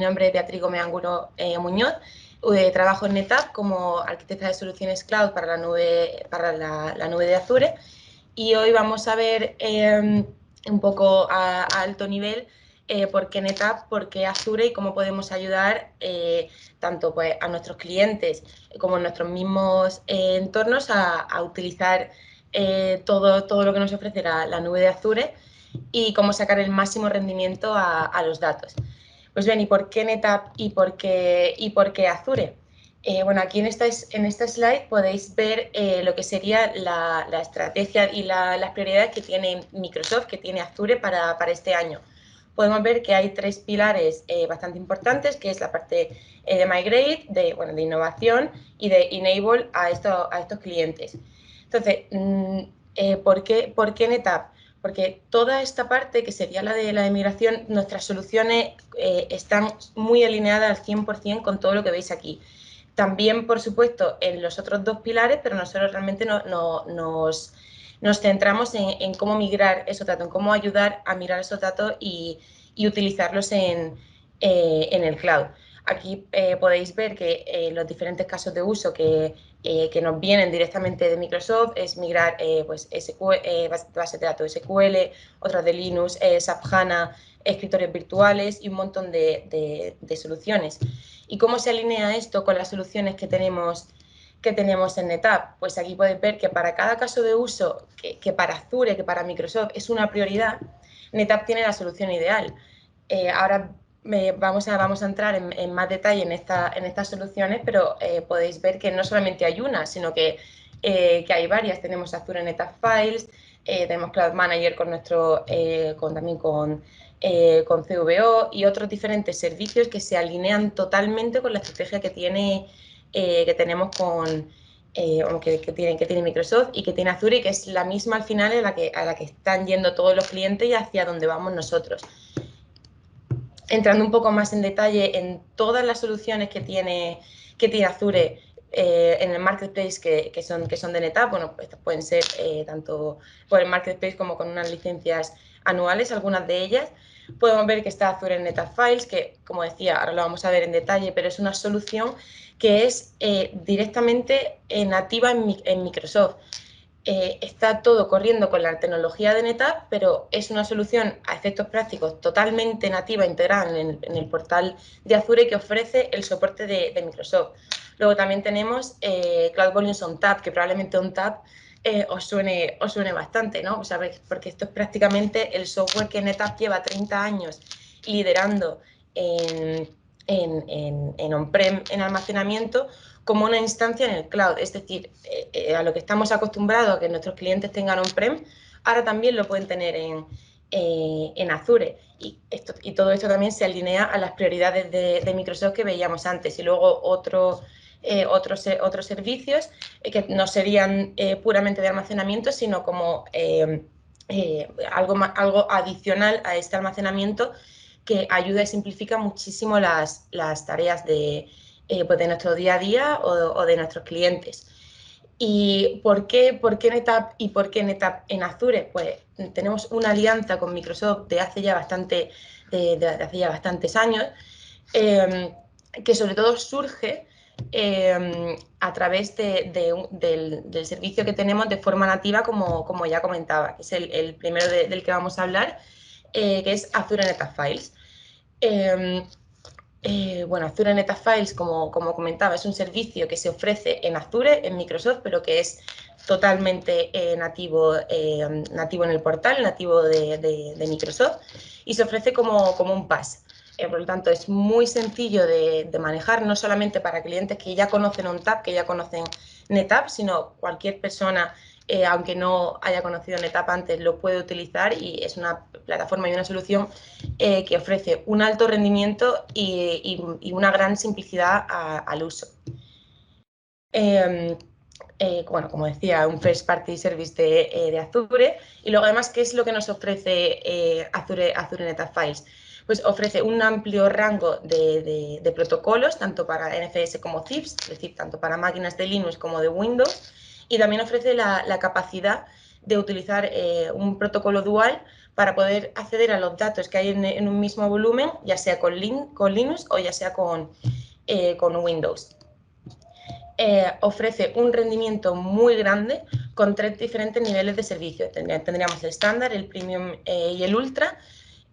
nombre es Beatriz Gómez Angulo Muñoz. Trabajo en NetApp como arquitecta de soluciones cloud para la nube de Azure. Y hoy vamos a ver un poco a alto nivel por qué NetApp, por qué Azure y cómo podemos ayudar tanto pues, a nuestros clientes como en nuestros mismos entornos a utilizar todo lo que nos ofrece la nube de Azure y cómo sacar el máximo rendimiento a los datos. Pues bien, ¿y por qué NetApp y por qué Azure? Bueno, aquí en esta slide podéis ver lo que sería la estrategia y las prioridades que tiene Microsoft, que tiene Azure para este año. Podemos ver que hay tres pilares bastante importantes, que es la parte de Migrate, de innovación y de Enable a estos clientes. Entonces, ¿por qué NetApp? Porque toda esta parte, que sería la de migración, nuestras soluciones están muy alineadas al 100% con todo lo que veis aquí. También, por supuesto, en los otros dos pilares, pero nosotros realmente nos centramos en cómo migrar esos datos, en cómo ayudar a migrar esos datos y utilizarlos en el cloud. Aquí podéis ver que los diferentes casos de uso que nos vienen directamente de Microsoft es migrar pues bases de datos SQL, otras de Linux, SAP HANA, escritorios virtuales y un montón de soluciones. ¿Y cómo se alinea esto con las soluciones que tenemos en NetApp? Pues aquí podéis ver que para cada caso de uso que para Azure, que para Microsoft es una prioridad, NetApp tiene la solución ideal. Ahora vamos a entrar en más detalle en estas soluciones, pero podéis ver que no solamente hay una, sino que hay varias. Tenemos Azure NetApp Files, tenemos Cloud Manager también con CVO y otros diferentes servicios que se alinean totalmente con la estrategia que tenemos que tiene Microsoft y que tiene Azure, y que es la misma al final a la que están yendo todos los clientes y hacia donde vamos nosotros. Entrando un poco más en detalle en todas las soluciones que tiene Azure en el Marketplace que son de NetApp, bueno, estas pueden ser tanto por el Marketplace como con unas licencias anuales, algunas de ellas. Podemos ver que está Azure NetApp Files, que, como decía, ahora lo vamos a ver en detalle, pero es una solución que es directamente nativa en Microsoft. Está todo corriendo con la tecnología de NetApp, pero es una solución a efectos prácticos totalmente nativa, integrada en el portal de Azure, que ofrece el soporte de Microsoft. Luego también tenemos Cloud Volumes ONTAP, que probablemente ONTAP os suene bastante, ¿no? ¿Sabéis? Porque esto es prácticamente el software que NetApp lleva 30 años liderando en on-prem, en almacenamiento, como una instancia en el cloud. Es decir, a lo que estamos acostumbrados a que nuestros clientes tengan on-prem, ahora también lo pueden tener en Azure. Y todo esto también se alinea a las prioridades de Microsoft que veíamos antes. Y luego otros servicios que no serían puramente de almacenamiento, sino como algo adicional a este almacenamiento, que ayuda y simplifica muchísimo las tareas pues de nuestro día a día o de nuestros clientes. ¿Y por qué NetApp y por qué NetApp en Azure? Pues tenemos una alianza con Microsoft de hace ya bastantes años, que sobre todo surge a través del servicio que tenemos de forma nativa, como ya comentaba, que es el primero del que vamos a hablar, que es Azure NetApp Files. Bueno, Azure NetApp Files, como comentaba, es un servicio que se ofrece en Azure, en Microsoft, pero que es totalmente nativo en el portal, nativo de Microsoft, y se ofrece como un PaaS. Por lo tanto, es muy sencillo de manejar, no solamente para clientes que ya conocen ONTAP, que ya conocen NetApp, sino cualquier persona, aunque no haya conocido NetApp antes, lo puede utilizar, y es una plataforma y una solución que ofrece un alto rendimiento y una gran simplicidad al uso. Bueno, como decía, un first party service de Azure. Y luego, además, ¿qué es lo que nos ofrece Azure NetApp Files? Pues ofrece un amplio rango de protocolos, tanto para NFS como CIFS, es decir, tanto para máquinas de Linux como de Windows, y también ofrece la capacidad de utilizar un protocolo dual para poder acceder a los datos que hay en un mismo volumen, ya sea con Linux o ya sea con Windows. Ofrece un rendimiento muy grande con 3 diferentes niveles de servicio. Tendríamos el estándar, el premium y el ultra.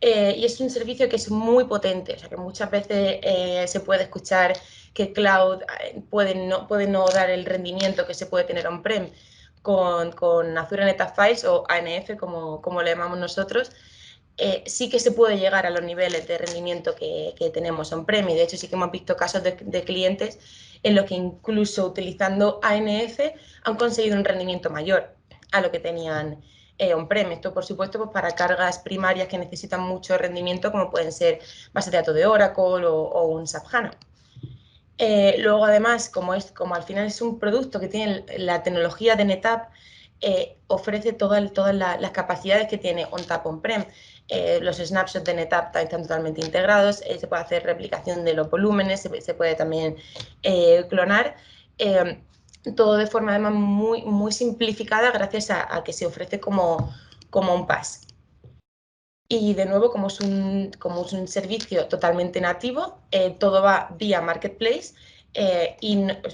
Y es un servicio que es muy potente, o sea que muchas veces se puede escuchar que cloud puede no dar el rendimiento que se puede tener on-prem con Azure NetApp Files o ANF, como le llamamos nosotros. Sí que se puede llegar a los niveles de rendimiento que tenemos on-prem, y de hecho sí que hemos visto casos de clientes en los que incluso utilizando ANF han conseguido un rendimiento mayor a lo que tenían on-prem. Esto, por supuesto, pues para cargas primarias que necesitan mucho rendimiento, como pueden ser bases de datos de Oracle o un SAP HANA. Luego, además, como al final es un producto que tiene la tecnología de NetApp, ofrece todas las capacidades que tiene ONTAP on-prem. Los snapshots de NetApp están totalmente integrados, se puede hacer replicación de los volúmenes, se puede también clonar. Todo de forma además muy, muy simplificada gracias a que se ofrece como un PaaS. Y de nuevo, como es un servicio totalmente nativo, todo va vía Marketplace,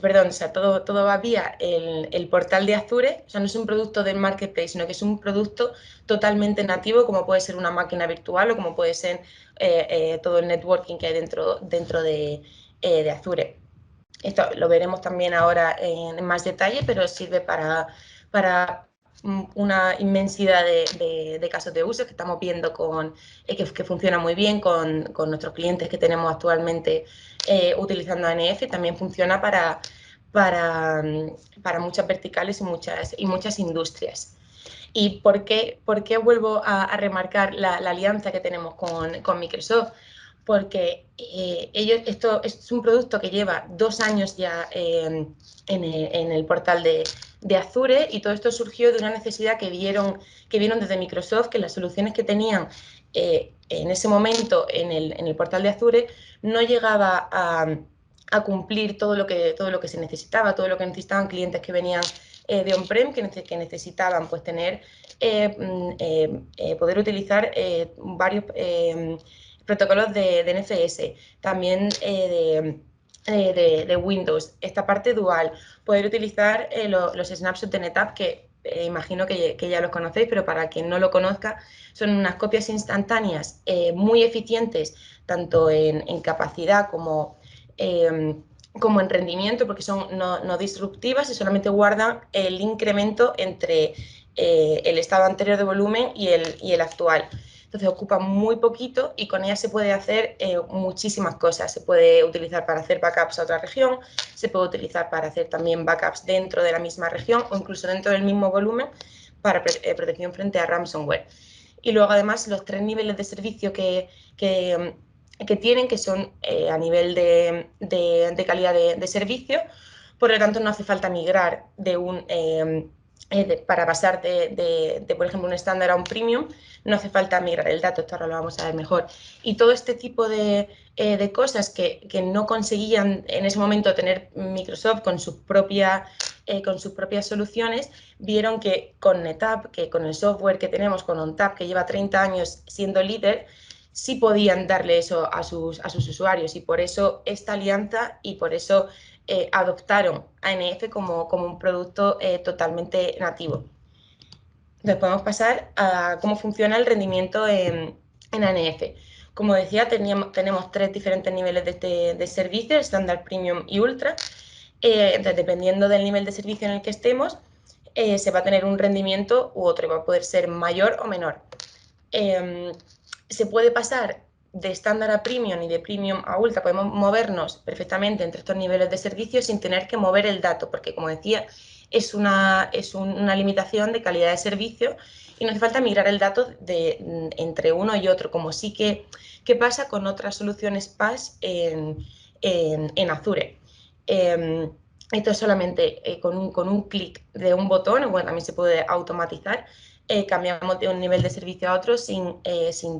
perdón, o sea, todo va vía el portal de Azure. O sea, no es un producto del Marketplace, sino que es un producto totalmente nativo, como puede ser una máquina virtual o como puede ser todo el networking que hay dentro de Azure. Esto lo veremos también ahora en más detalle, pero sirve para una inmensidad de casos de uso que estamos viendo que funciona muy bien con nuestros clientes que tenemos actualmente utilizando ANF. También funciona para muchas verticales y muchas industrias. ¿Y por qué vuelvo a remarcar la alianza que tenemos con Microsoft? Porque esto es un producto que lleva 2 años ya en el portal de Azure, y todo esto surgió de una necesidad que vieron desde Microsoft, que las soluciones que tenían en ese momento en el portal de Azure no llegaba a cumplir todo lo que se necesitaba, todo lo que necesitaban clientes que venían de on-prem, que necesitaban pues tener poder utilizar varios protocolos de NFS, también de Windows, esta parte dual, poder utilizar los snapshots de NetApp, que imagino que ya los conocéis, pero para quien no lo conozca, son unas copias instantáneas muy eficientes, tanto en capacidad como en rendimiento, porque son no disruptivas y solamente guardan el incremento entre el estado anterior de volumen y el actual. Entonces ocupa muy poquito y con ella se puede hacer muchísimas cosas. Se puede utilizar para hacer backups a otra región, se puede utilizar para hacer también backups dentro de la misma región o incluso dentro del mismo volumen para protección frente a ransomware. Y luego además los 3 niveles de servicio que tienen, que son a nivel de calidad de servicio. Por lo tanto, no hace falta migrar para pasar por ejemplo, un estándar a un premium, no hace falta migrar el dato. Esto ahora lo vamos a ver mejor. Y todo este tipo de cosas que no conseguían en ese momento tener Microsoft con sus propias soluciones, vieron que con NetApp, que con el software que tenemos, con ONTAP, que lleva 30 años siendo líder, sí podían darle eso a sus usuarios, y por eso esta alianza, y por eso adoptaron ANF como un producto totalmente nativo. Entonces podemos pasar a cómo funciona el rendimiento en ANF. Como decía, tenemos 3 diferentes niveles de servicio, estándar, premium y ultra. Entonces, dependiendo del nivel de servicio en el que estemos, se va a tener un rendimiento u otro, y va a poder ser mayor o menor. Se puede pasar de estándar a premium y de premium a ultra. Podemos movernos perfectamente entre estos niveles de servicio sin tener que mover el dato, porque, como decía, es una limitación de calidad de servicio y no hace falta migrar el dato entre uno y otro, como sí que pasa con otras soluciones PaaS en Azure. Esto es solamente con un clic de un botón, o bueno, también se puede automatizar. Cambiamos de un nivel de servicio a otro sin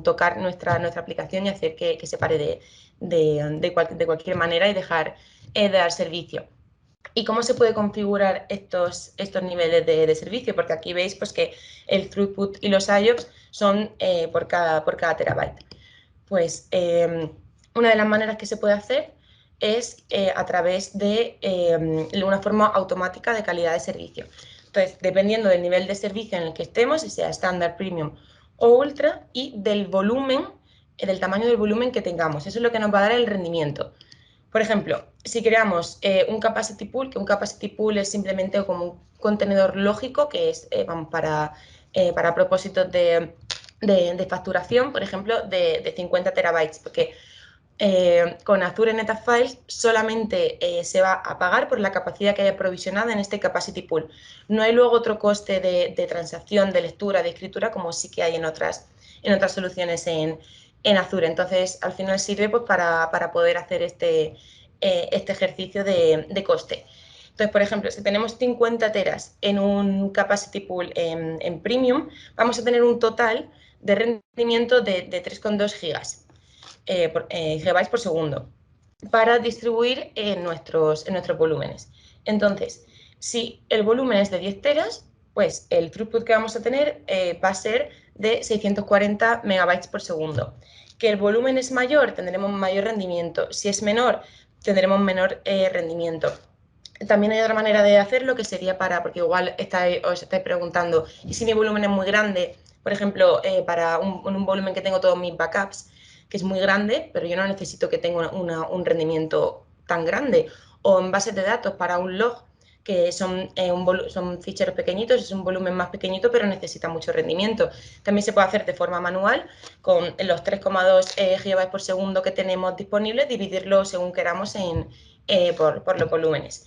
tocar nuestra aplicación y hacer que se pare de cualquier manera y dejar de dar servicio. ¿Y cómo se puede configurar estos niveles de servicio? Porque aquí veis pues, que el throughput y los IOPS son por cada terabyte. Pues una de las maneras que se puede hacer es a través de una forma automática de calidad de servicio. Entonces, dependiendo del nivel de servicio en el que estemos, si sea estándar, premium o ultra, y del volumen, del tamaño del volumen que tengamos. Eso es lo que nos va a dar el rendimiento. Por ejemplo, si creamos un capacity pool, que un capacity pool es simplemente como un contenedor lógico que es para propósitos de facturación, por ejemplo, de 50 terabytes, porque con Azure NetApp Files solamente se va a pagar por la capacidad que haya provisionada en este capacity pool. No hay luego otro coste de transacción, de lectura, de escritura, como sí que hay en otras soluciones en Azure. Entonces, al final sirve pues, para poder hacer este ejercicio de coste. Entonces, por ejemplo, si tenemos 50 teras en un capacity pool en Premium, vamos a tener un total de rendimiento de 3,2 gigas. Gigabytes por segundo para distribuir en nuestros volúmenes. Entonces, si el volumen es de 10 teras, pues el throughput que vamos a tener va a ser de 640 megabytes por segundo. Que el volumen es mayor, tendremos mayor rendimiento. Si es menor, tendremos menor rendimiento. También hay otra manera de hacerlo que sería porque igual os estáis preguntando, ¿y si mi volumen es muy grande? Por ejemplo, para un volumen que tengo todos mis backups, que es muy grande, pero yo no necesito que tenga un rendimiento tan grande. O en bases de datos para un log, que son ficheros pequeñitos, es un volumen más pequeñito, pero necesita mucho rendimiento. También se puede hacer de forma manual, con los 3,2 GB por segundo que tenemos disponibles, dividirlo según queramos por los volúmenes.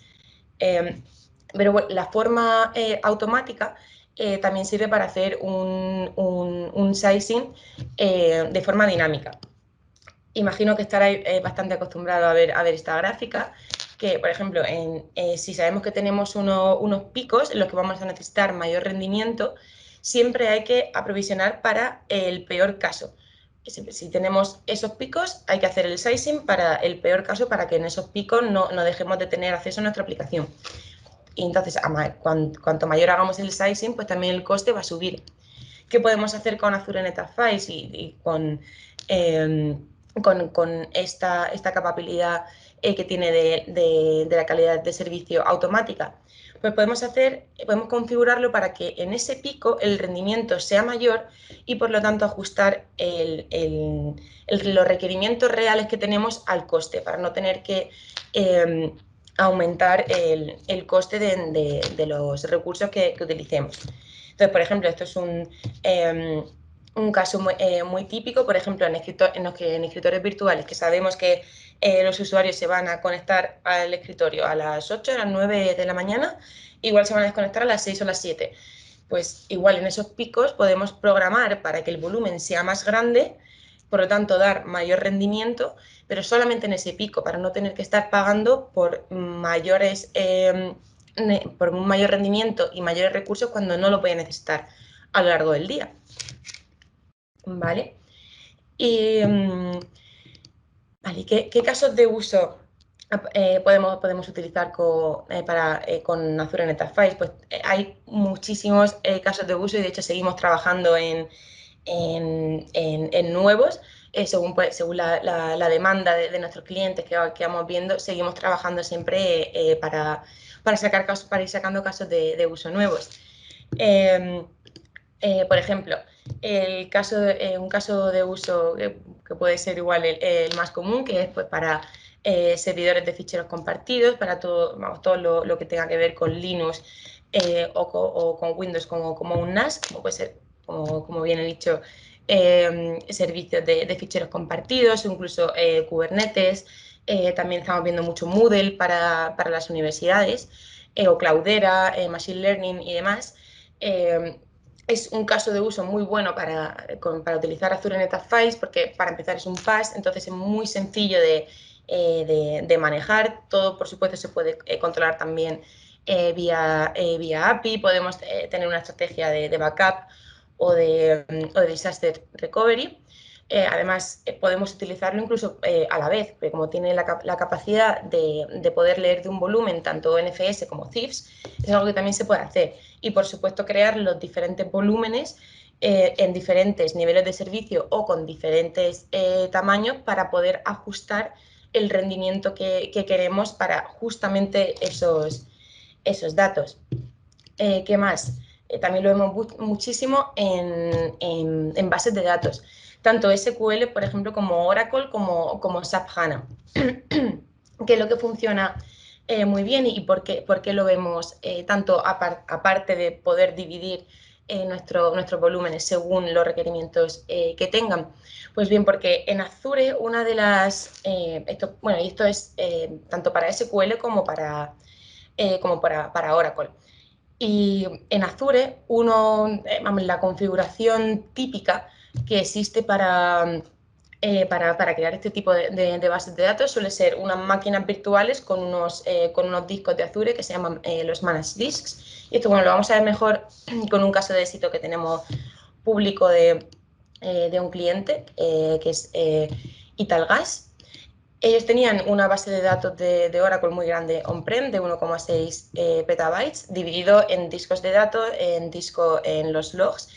Pero bueno, la forma automática también sirve para hacer un sizing de forma dinámica. Imagino que estaréis bastante acostumbrado a ver esta gráfica, que por ejemplo, si sabemos que tenemos unos picos en los que vamos a necesitar mayor rendimiento, siempre hay que aprovisionar para el peor caso. Si tenemos esos picos, hay que hacer el sizing para el peor caso, para que en esos picos no dejemos de tener acceso a nuestra aplicación. Y entonces, cuanto mayor hagamos el sizing, pues también el coste va a subir. ¿Qué podemos hacer con Azure NetApp Files y con esta capacidad que tiene de la calidad de servicio automática? Pues podemos configurarlo para que en ese pico el rendimiento sea mayor y por lo tanto ajustar los requerimientos reales que tenemos al coste, para no tener que aumentar el coste de los recursos que utilicemos. Entonces, por ejemplo, esto es un caso muy típico, por ejemplo, en escritorios virtuales, que sabemos que los usuarios se van a conectar al escritorio a las 8, a las 9 de la mañana, igual se van a desconectar a las 6 o las 7. Pues igual en esos picos podemos programar para que el volumen sea más grande, por lo tanto dar mayor rendimiento, pero solamente en ese pico, para no tener que estar pagando por por un mayor rendimiento y mayores recursos cuando no lo voy a necesitar a lo largo del día. ¿Vale? Vale, ¿qué casos de uso podemos utilizar con Azure NetApp Files? Pues hay muchísimos casos de uso y de hecho seguimos trabajando en nuevos. Según la demanda de nuestros clientes que vamos viendo, seguimos trabajando siempre para ir sacando casos de uso nuevos. Por ejemplo, un caso de uso que puede ser igual el más común, que es pues, para servidores de ficheros compartidos, para todo lo que tenga que ver con Linux o con Windows como un NAS, como puede ser, como bien he dicho, servicios de ficheros compartidos, incluso Kubernetes. También estamos viendo mucho Moodle para las universidades, o Cloudera, Machine Learning y demás. Es un caso de uso muy bueno para utilizar Azure NetApp Files, porque para empezar es un PaaS, entonces es muy sencillo de manejar. Todo, por supuesto, se puede controlar también vía API. Podemos tener una estrategia de backup o de disaster recovery. Además, podemos utilizarlo incluso a la vez, porque como tiene la capacidad de poder leer de un volumen tanto NFS como CIFS, es algo que también se puede hacer. Y, por supuesto, crear los diferentes volúmenes en diferentes niveles de servicio o con diferentes tamaños para poder ajustar el rendimiento que queremos para justamente esos datos. ¿Qué más? También lo vemos muchísimo en bases de datos, tanto SQL, por ejemplo, como Oracle, como SAP HANA, que es lo que funciona muy bien y por qué lo vemos tanto aparte de poder dividir nuestros volúmenes según los requerimientos que tengan. Pues bien, porque en Azure una de las, bueno, y esto es tanto para SQL como para Oracle. Y en Azure, la configuración típica que existe para crear este tipo de bases de datos suele ser unas máquinas virtuales con unos discos de Azure que se llaman los Managed Disks. Y esto, bueno, lo vamos a ver mejor con un caso de éxito que tenemos público de un cliente, que es Italgas. Ellos tenían una base de datos de Oracle muy grande on-prem de 1,6 petabytes, dividido en discos de datos, en los logs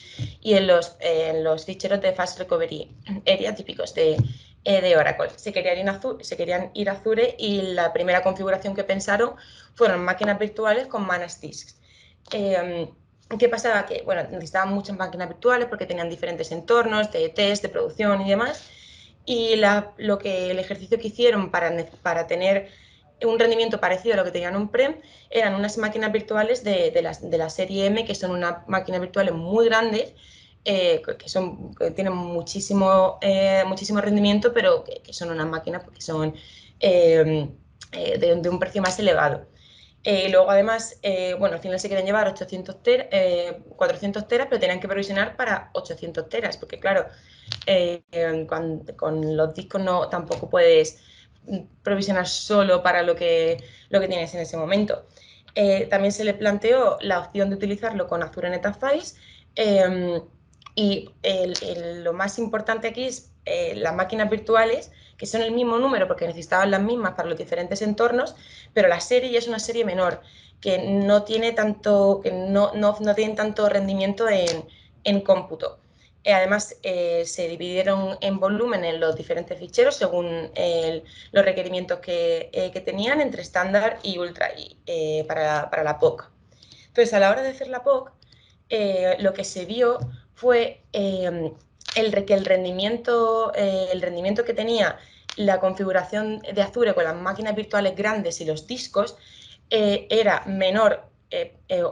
y en los ficheros de Fast Recovery Area típicos de Oracle. Se querían ir a Azure y la primera configuración que pensaron fueron máquinas virtuales con Managed Disks. ¿Qué pasaba? Que bueno, necesitaban muchas máquinas virtuales porque tenían diferentes entornos de test, de producción y demás. Y el ejercicio que hicieron para tener un rendimiento parecido a lo que tenían on-prem eran unas máquinas virtuales de la serie M, que son unas máquinas virtuales muy grandes, que tienen muchísimo rendimiento, pero que son unas máquinas que son de un precio más elevado. Luego, además, bueno, al final se quieren llevar 400 teras, pero tenían que provisionar para 800 teras, porque claro, con los discos tampoco puedes provisionar solo para lo que tienes en ese momento. También se le planteó la opción de utilizarlo con Azure NetApp Files, y lo más importante aquí es las máquinas virtuales, que son el mismo número porque necesitaban las mismas para los diferentes entornos, pero la serie ya es una serie menor, que no tienen tanto rendimiento en cómputo. Además, se dividieron en volumen los diferentes ficheros según los requerimientos que tenían entre estándar y ultra para la POC. Entonces, a la hora de hacer la POC, lo que se vio fue que el rendimiento que tenía la configuración de Azure con las máquinas virtuales grandes y los discos era menor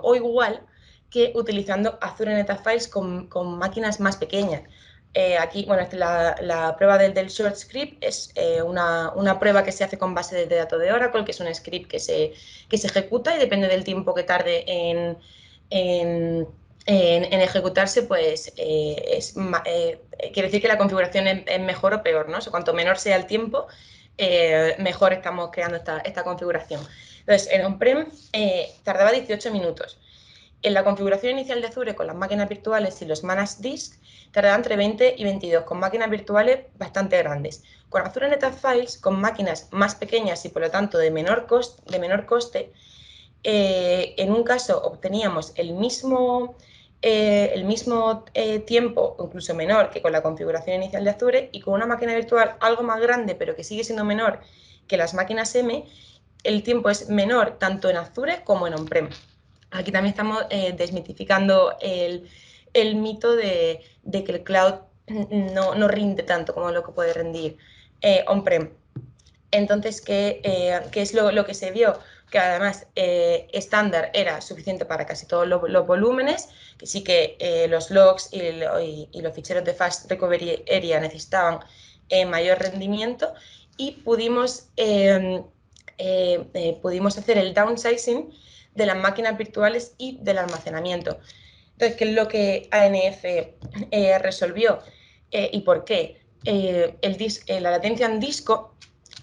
o igual que utilizando Azure NetApp Files con máquinas más pequeñas. Aquí, bueno, la prueba del short script es una prueba que se hace con base de datos de Oracle, que es un script que se ejecuta y depende del tiempo que tarde en ejecutarse, pues quiere decir que la configuración es mejor o peor, ¿no? O sea, cuanto menor sea el tiempo, mejor estamos creando esta configuración. Entonces, en on-prem tardaba 18 minutos. En la configuración inicial de Azure con las máquinas virtuales y los Managed Disks tardaba entre 20 y 22, con máquinas virtuales bastante grandes. Con Azure NetApp Files, con máquinas más pequeñas y por lo tanto de menor coste, en un caso obteníamos el mismo tiempo, incluso menor que con la configuración inicial de Azure, y con una máquina virtual algo más grande, pero que sigue siendo menor que las máquinas M, el tiempo es menor tanto en Azure como en on-prem. Aquí también estamos desmitificando el mito de que el cloud no rinde tanto como lo que puede rendir on-prem. Entonces, ¿qué es lo que se vio? Que además estándar era suficiente para casi todos los volúmenes, que sí que los logs y los ficheros de Fast Recovery Area necesitaban mayor rendimiento, y pudimos hacer el downsizing de las máquinas virtuales y del almacenamiento. Entonces, ¿qué es lo que ANF resolvió y por qué? La latencia en disco,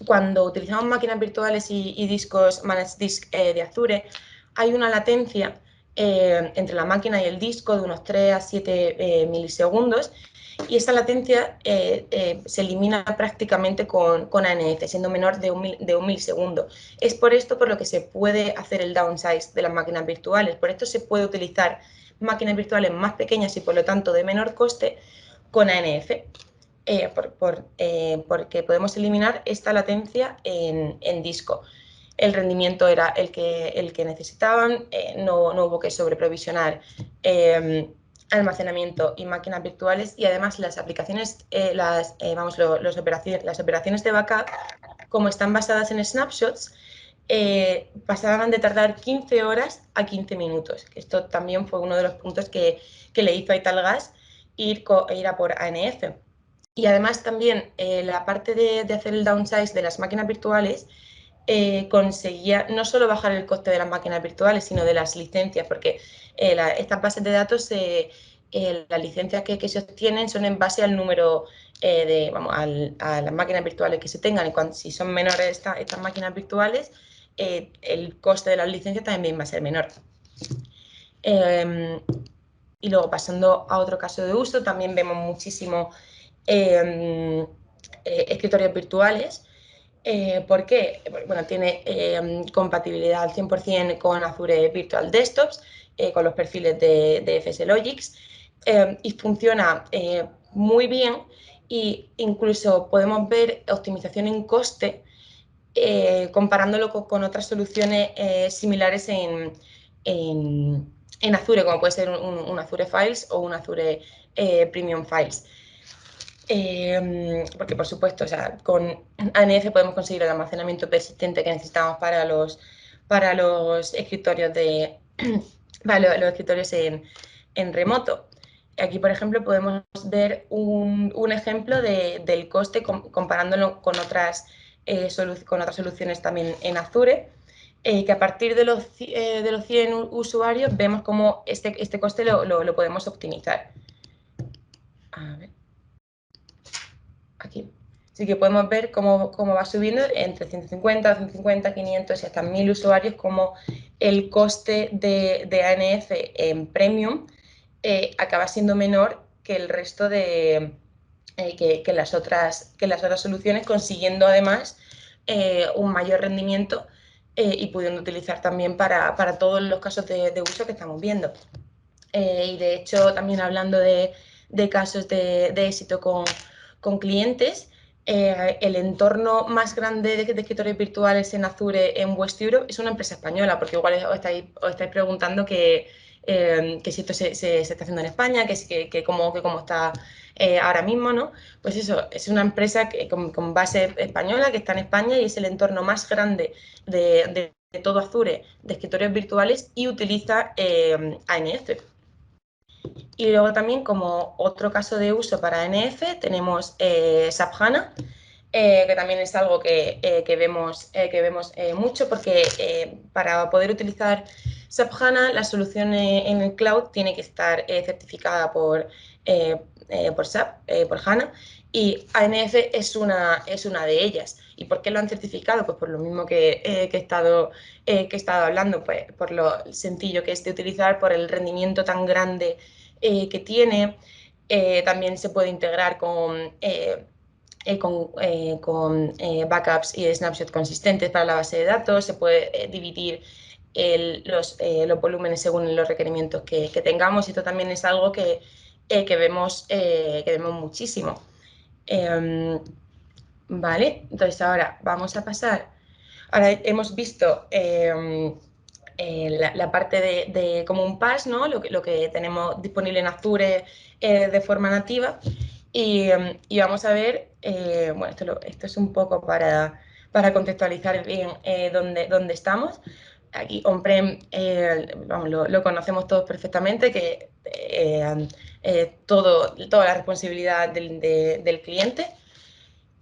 cuando utilizamos máquinas virtuales y discos Managed Disk de Azure, hay una latencia entre la máquina y el disco de unos 3 a 7 milisegundos, y esa latencia se elimina prácticamente con ANF, siendo menor de un milisegundo. Es por esto por lo que se puede hacer el downsize de las máquinas virtuales. Por esto se puede utilizar máquinas virtuales más pequeñas y por lo tanto de menor coste con ANF, porque podemos eliminar esta latencia en disco. El rendimiento era el que necesitaban, no hubo que sobreprovisionar almacenamiento y máquinas virtuales, y además las aplicaciones, las operaciones de backup, como están basadas en snapshots, pasaban de tardar 15 horas a 15 minutos. Esto también fue uno de los puntos que le hizo a Italgas ir a por ANF. Y además también la parte de hacer el downsize de las máquinas virtuales conseguía no solo bajar el coste de las máquinas virtuales, sino de las licencias, porque estas bases de datos, las licencias que se obtienen son en base al número a las máquinas virtuales que se tengan, y si son menores estas máquinas virtuales, el coste de las licencias también va a ser menor. Y luego, pasando a otro caso de uso, también vemos muchísimo escritorios virtuales. ¿Por qué? Bueno, tiene compatibilidad al 100% con Azure Virtual Desktops, con los perfiles de FSLogix, y funciona muy bien, e incluso podemos ver optimización en coste comparándolo con otras soluciones similares en Azure, como puede ser un Azure Files o un Azure Premium Files. Porque, por supuesto, o sea, con ANF podemos conseguir el almacenamiento persistente que necesitamos para los escritorios los escritorios en remoto. Aquí, por ejemplo, podemos ver un ejemplo del coste comparándolo con otras soluciones también en Azure, que a partir de los 100 usuarios vemos cómo este coste lo podemos optimizar. A ver. Aquí. Así que podemos ver cómo va subiendo entre 150, 150, 500 y hasta 1000 usuarios, como el coste de ANF en Premium acaba siendo menor que el resto de que las otras soluciones, consiguiendo además un mayor rendimiento y pudiendo utilizar también para todos los casos de uso que estamos viendo. Y de hecho, también hablando de casos de éxito con clientes, el entorno más grande de escritorios virtuales en Azure en West Europe es una empresa española, porque igual os estáis preguntando que si esto se está haciendo en España, que cómo está ahora mismo, ¿no? Pues eso, es una empresa con base española que está en España y es el entorno más grande de todo Azure de escritorios virtuales y utiliza ANF. Y luego también, como otro caso de uso para ANF, tenemos SAP HANA, que también es algo que vemos mucho, porque para poder utilizar SAP HANA, la solución en el cloud tiene que estar certificada por SAP, por HANA, y ANF es una de ellas. ¿Y por qué lo han certificado? Pues por lo mismo que he estado hablando, pues por lo sencillo que es de utilizar, por el rendimiento tan grande que tiene. También se puede integrar con backups y snapshots consistentes para la base de datos. Se puede dividir los volúmenes según los requerimientos que tengamos, y esto también es algo que vemos muchísimo. Vale, entonces ahora vamos a pasar. Ahora hemos visto la parte de como un PaaS, ¿no? Lo que tenemos disponible en Azure de forma nativa, y vamos a ver, bueno, esto es un poco para contextualizar bien dónde estamos. Aquí on-prem lo conocemos todos perfectamente, que toda la responsabilidad del cliente.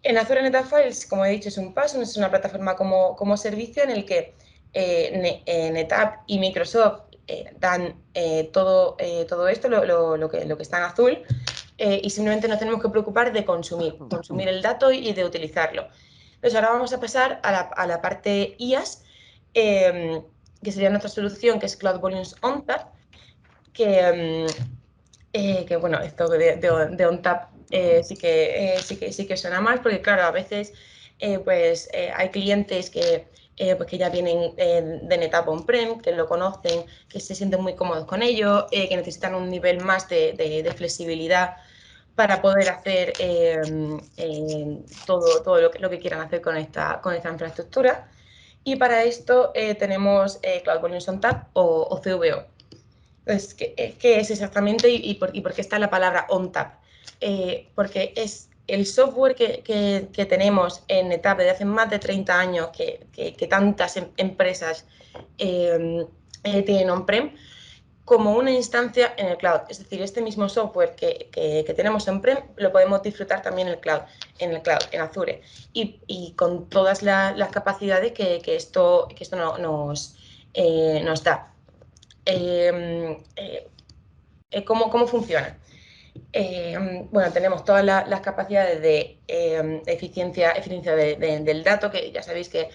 En Azure NetApp Files, como he dicho, es un PaaS, es una plataforma como servicio en el que NetApp y Microsoft dan todo esto, lo que está en azul, y simplemente nos tenemos que preocupar de consumir el dato y de utilizarlo. Entonces, ahora vamos a pasar a la parte IaaS, que sería nuestra solución, que es Cloud Volumes ONTAP, que bueno, esto de ONTAP sí que suena más, porque claro, a veces hay clientes que pues que ya vienen de NetApp on-prem, que lo conocen, que se sienten muy cómodos con ello, que necesitan un nivel más de flexibilidad para poder hacer todo lo que quieran hacer con esta infraestructura. Y para esto tenemos Cloud Volumes ONTAP o CVO. Entonces, ¿qué es exactamente y por qué está la palabra ONTAP? Porque es el software que tenemos en NetApp desde hace más de 30 años, que tantas empresas tienen on-prem, como una instancia en el cloud. Es decir, este mismo software que tenemos on-prem lo podemos disfrutar también en el cloud, en Azure. Y con todas las capacidades que esto nos da. ¿Cómo funciona? Bueno, tenemos todas las capacidades de eficiencia del dato, que ya sabéis que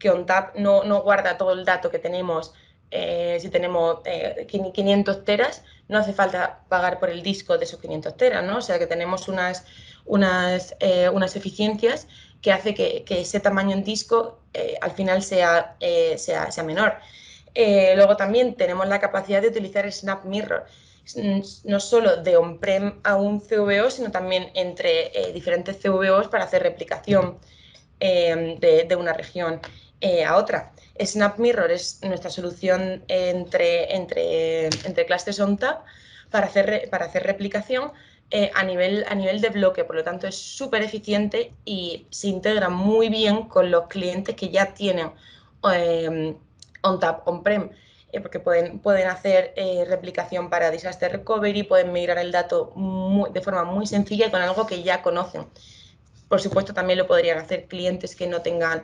ONTAP no guarda todo el dato que tenemos. Si tenemos 500 teras, no hace falta pagar por el disco de esos 500 teras, ¿no? O sea que tenemos unas eficiencias que hace que ese tamaño en disco al final sea menor. Luego también tenemos la capacidad de utilizar Snap Mirror, no solo de on-prem a un CVO, sino también entre diferentes CVOs para hacer replicación de una región a otra. Snap Mirror es nuestra solución entre clusters ONTAP para hacer replicación a nivel de bloque, por lo tanto es súper eficiente y se integra muy bien con los clientes que ya tienen ONTAP on-prem, porque pueden hacer replicación para disaster recovery, pueden migrar el dato de forma muy sencilla y con algo que ya conocen. Por supuesto, también lo podrían hacer clientes que no tengan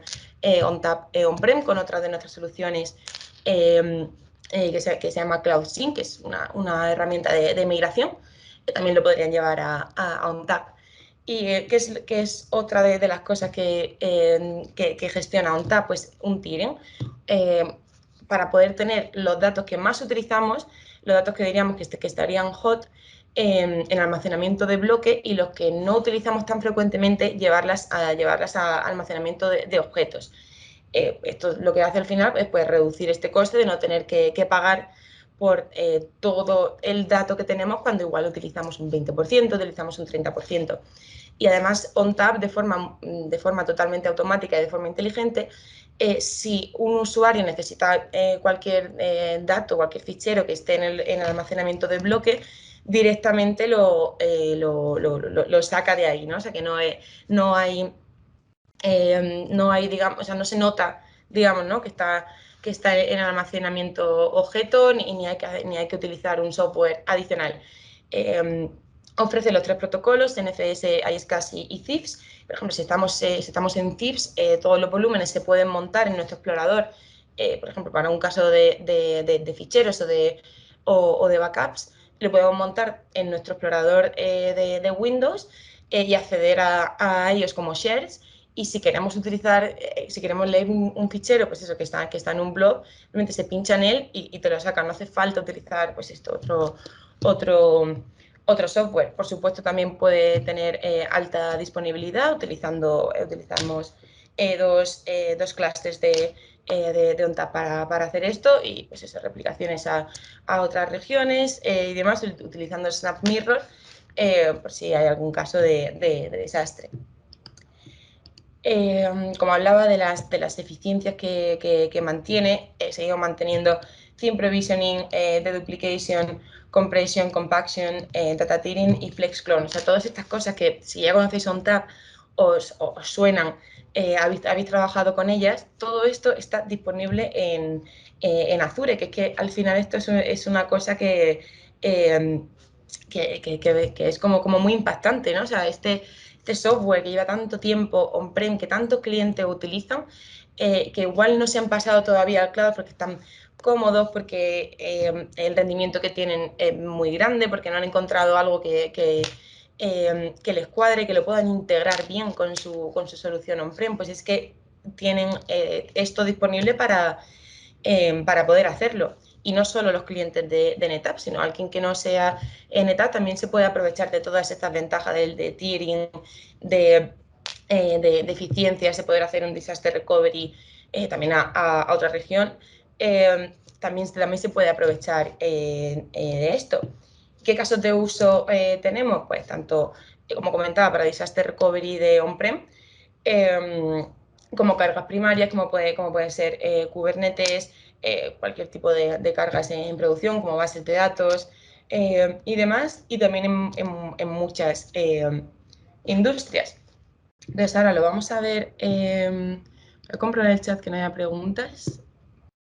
ONTAP on-prem con otra de nuestras soluciones que se llama CloudSync, que es una herramienta de migración, que también lo podrían llevar a ONTAP. ¿Y qué es otra de las cosas que gestiona ONTAP? Pues un tiering. Para poder tener los datos que más utilizamos, los datos que diríamos que estarían hot, en almacenamiento de bloque, y los que no utilizamos tan frecuentemente, llevarlas a almacenamiento de objetos. Esto lo que hace al final es pues, reducir este coste de no tener que pagar por todo el dato que tenemos cuando igual utilizamos un 20%, utilizamos un 30%. Y además ONTAP de forma totalmente automática y de forma inteligente, si un usuario necesita cualquier dato, cualquier fichero que esté en el almacenamiento de bloque, directamente lo saca de ahí, ¿no? O sea que no hay, digamos, o sea, no se nota, digamos, ¿no? que está en almacenamiento objeto, ni hay que utilizar un software adicional. Ofrece los 3 protocolos, NFS, ISCAS y CIFS. Por ejemplo, si estamos en CIFS, todos los volúmenes se pueden montar en nuestro explorador, por ejemplo, para un caso de ficheros o de backups, lo podemos montar en nuestro explorador de Windows y acceder a ellos como shares. Y si queremos si queremos leer un fichero, pues eso, que está en un blog, simplemente se pincha en él y te lo saca. No hace falta utilizar, pues esto, otro software. Por supuesto, también puede tener alta disponibilidad. Utilizamos dos clusters de ONTAP para hacer esto, y pues eso, replicaciones a otras regiones y demás, utilizando Snap Mirror por si hay algún caso de desastre. Como hablaba de las eficiencias que mantiene, seguimos manteniendo Theme Provisioning, Deduplication, Compression, Compaction, Data Tiering y FlexClone. O sea, todas estas cosas que, si ya conocéis ONTAP, os suenan, habéis trabajado con ellas, todo esto está disponible en Azure, que es que al final esto es una cosa que es como muy impactante, ¿no? O sea, este software que lleva tanto tiempo on-prem, que tantos clientes utilizan, que igual no se han pasado todavía al cloud porque están cómodos, porque el rendimiento que tienen es muy grande, porque no han encontrado algo que les cuadre, que lo puedan integrar bien con su solución on-prem, pues es que tienen esto disponible para poder hacerlo. Y no solo los clientes de NetApp, sino alguien que no sea NetApp también se puede aprovechar de todas estas ventajas de tiering, de eficiencias, de poder hacer un disaster recovery también a otra región, también se puede aprovechar de esto. ¿Qué casos de uso tenemos? Pues tanto, como comentaba, para Disaster Recovery de on-prem, como cargas primarias, como puede ser Kubernetes, cualquier tipo de cargas en producción, como bases de datos y demás, y también en muchas industrias. Entonces ahora lo vamos a ver. Voy a comprobar el chat que no haya preguntas.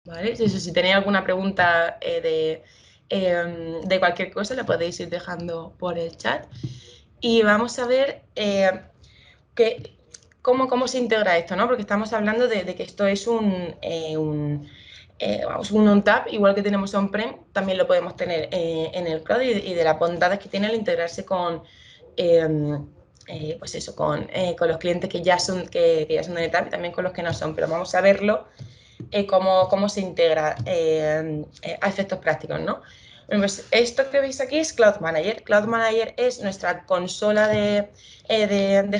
¿Vale? Si tenéis alguna pregunta de cualquier cosa, la podéis ir dejando por el chat. Y vamos a ver cómo se integra esto, ¿no? Porque estamos hablando de que esto es un on-tap, igual que tenemos on-prem, también lo podemos tener en el cloud y de las bondades que tiene al integrarse con, pues eso, con los clientes que ya son de NetApp y también con los que no son. Pero vamos a verlo cómo se integra a efectos prácticos, ¿no? Bueno, pues esto que veis aquí es Cloud Manager. Cloud Manager es nuestra consola de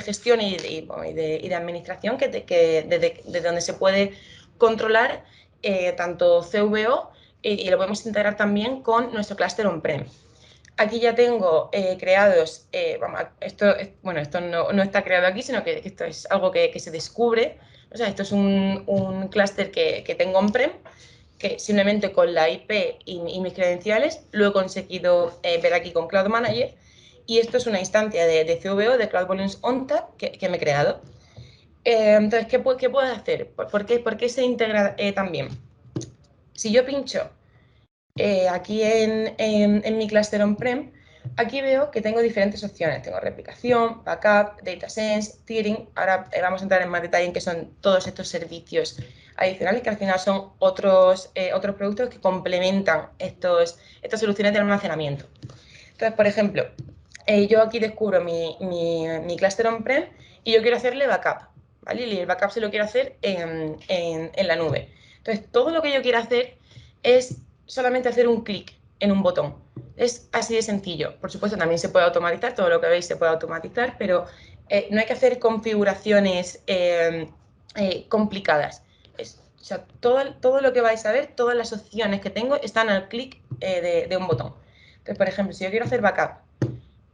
gestión y de administración desde donde se puede controlar tanto CVO y lo podemos integrar también con nuestro clúster on-prem. Aquí ya tengo creados, esto no está creado aquí, sino que esto es algo que se descubre. O sea, esto es un clúster que tengo on-prem, que simplemente con la IP y mis credenciales lo he conseguido ver aquí con Cloud Manager. Y esto es una instancia de CVO, de Cloud Volumes ONTAP, que me he creado. Entonces, ¿qué puedo hacer? ¿Por qué se integra también? Si yo pincho aquí en mi clúster on-prem, aquí veo que tengo diferentes opciones. Tengo replicación, backup, data sense, tiering. Ahora vamos a entrar en más detalle en qué son todos estos servicios adicionales, que al final son otros productos que complementan estas soluciones de almacenamiento. Entonces, por ejemplo, yo aquí descubro mi clúster on-prem y yo quiero hacerle backup, ¿vale? Y el backup se lo quiero hacer en la nube. Entonces, todo lo que yo quiero hacer es solamente hacer un clic en un botón. Es así de sencillo. Por supuesto, también se puede automatizar, todo lo que veis se puede automatizar, pero no hay que hacer configuraciones complicadas. O sea, todo lo que vais a ver, todas las opciones que tengo están al clic de un botón. Entonces, por ejemplo, si yo quiero hacer backup,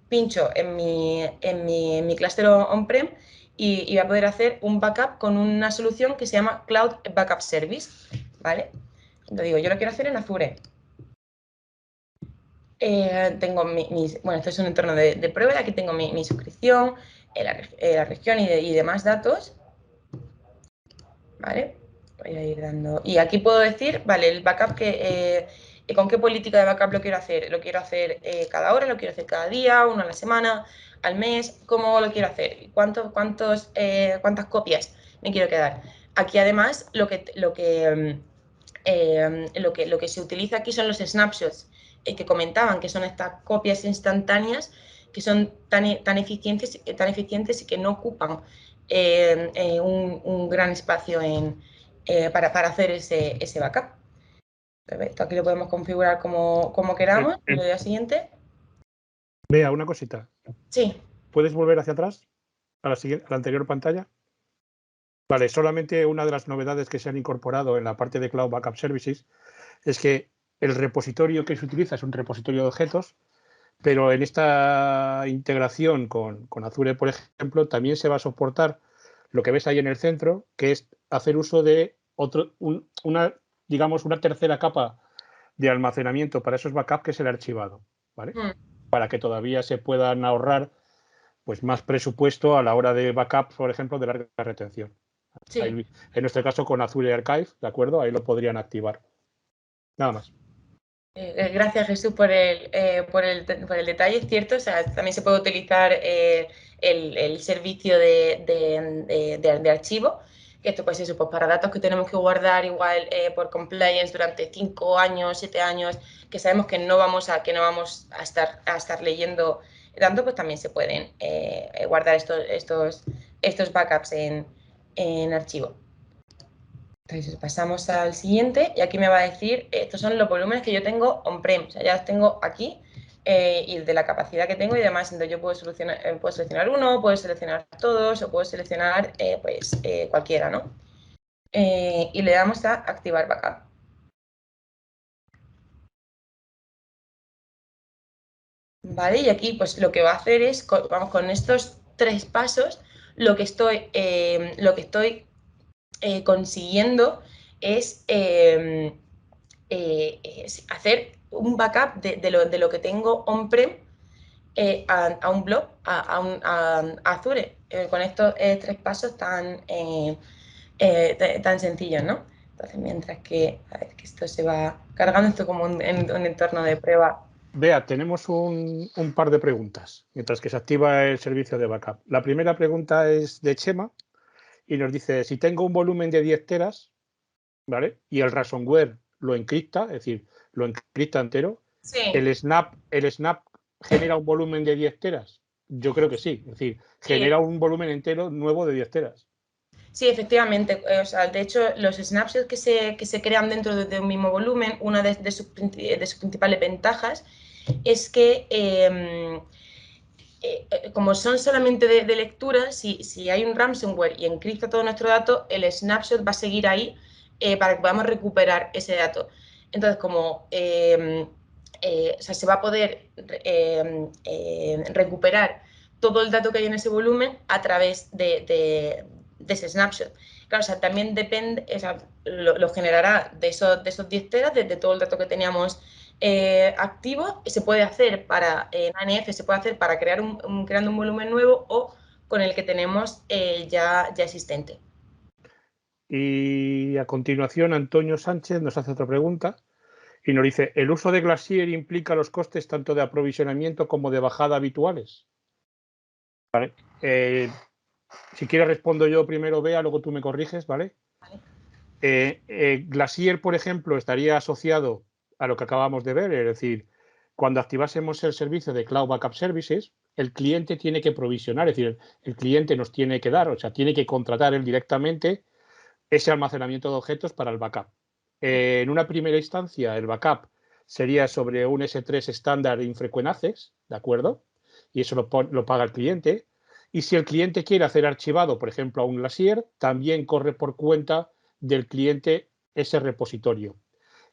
pincho en mi clúster on-prem y voy a poder hacer un backup con una solución que se llama Cloud Backup Service, ¿vale? Lo digo, yo lo quiero hacer en Azure. Tengo bueno, esto es un entorno de prueba, aquí tengo mi suscripción, la región y demás datos, ¿vale? Voy a ir dando... Y aquí puedo decir, vale, el backup ¿con qué política de backup lo quiero hacer? ¿Lo quiero hacer cada hora? ¿Lo quiero hacer cada día? ¿Una a la semana? ¿Al mes? ¿Cómo lo quiero hacer? ¿Cuántas copias me quiero quedar? Aquí además lo que se utiliza aquí son los snapshots que comentaban, que son estas copias instantáneas que son tan eficientes y que no ocupan un gran espacio para hacer ese backup. Esto aquí lo podemos configurar como queramos. Le doy al siguiente. Vea, una cosita. Sí. ¿Puedes volver hacia atrás? A la anterior pantalla. Vale, solamente una de las novedades que se han incorporado en la parte de Cloud Backup Services es que el repositorio que se utiliza es un repositorio de objetos, pero en esta integración con Azure, por ejemplo, también se va a soportar lo que ves ahí en el centro, que es hacer uso de digamos, una tercera capa de almacenamiento para esos backups, que es el archivado, ¿vale? Para que todavía se puedan ahorrar pues más presupuesto a la hora de backup, por ejemplo, de larga retención. Sí. Ahí, en este caso con Azure Archive, ¿de acuerdo? Ahí lo podrían activar. Nada más. Gracias, Jesús, por el detalle. Es cierto, o sea, también se puede utilizar el servicio de archivo, que esto pues eso, pues para datos que tenemos que guardar igual por compliance durante 5 años, 7 años, que sabemos que no vamos a estar leyendo tanto, pues también se pueden guardar estos backups en archivo. Entonces pasamos al siguiente y aquí me va a decir, estos son los volúmenes que yo tengo on-prem, o sea, ya los tengo aquí y de la capacidad que tengo y demás. Entonces yo puedo seleccionar uno, puedo seleccionar todos o puedo seleccionar cualquiera, ¿no? y le damos a activar backup. ¿Vale? Y aquí pues lo que va a hacer es, vamos, con estos 3 pasos, lo que estoy consiguiendo es hacer un backup de lo que tengo on-prem a un blog, a Azure, con estos 3 pasos tan sencillos, ¿no? Entonces, mientras que, a ver, que esto se va cargando, esto como un entorno de prueba. Bea, tenemos un par de preguntas mientras que se activa el servicio de backup. La primera pregunta es de Chema y nos dice, si tengo un volumen de 10 teras, ¿vale? Y el ransomware lo encripta, es decir, lo encripta entero, Sí. ¿el snap genera un volumen de 10 teras? Yo creo que sí, es decir, genera un volumen entero nuevo de 10 teras. Sí, efectivamente. O sea, de hecho, los snapshots que se crean dentro de un mismo volumen, una de sus principales ventajas es que, como son solamente de lectura, si hay un ransomware y encripta todo nuestro dato, el snapshot va a seguir ahí para que podamos recuperar ese dato. Entonces, como o sea, se va a poder recuperar todo el dato que hay en ese volumen a través de ese snapshot. Claro, o sea, también depende, o sea, lo generará de esos 10 teras, de todo el dato que teníamos activo, se puede hacer en ANF, se puede hacer para creando un volumen nuevo o con el que tenemos ya existente. Y a continuación, Antonio Sánchez nos hace otra pregunta y nos dice, ¿el uso de Glacier implica los costes tanto de aprovisionamiento como de bajada habituales? Vale. Si quieres respondo yo primero, Bea, luego tú me corriges, ¿vale? Glacier, por ejemplo, estaría asociado a lo que acabamos de ver, es decir, cuando activásemos el servicio de Cloud Backup Services, el cliente tiene que provisionar, es decir, el cliente nos tiene que dar, o sea, tiene que contratar él directamente ese almacenamiento de objetos para el backup. En una primera instancia, el backup sería sobre un S3 estándar Infrequent Access, ¿de acuerdo? Y eso lo paga el cliente. Y si el cliente quiere hacer archivado, por ejemplo, a un Glacier, también corre por cuenta del cliente ese repositorio.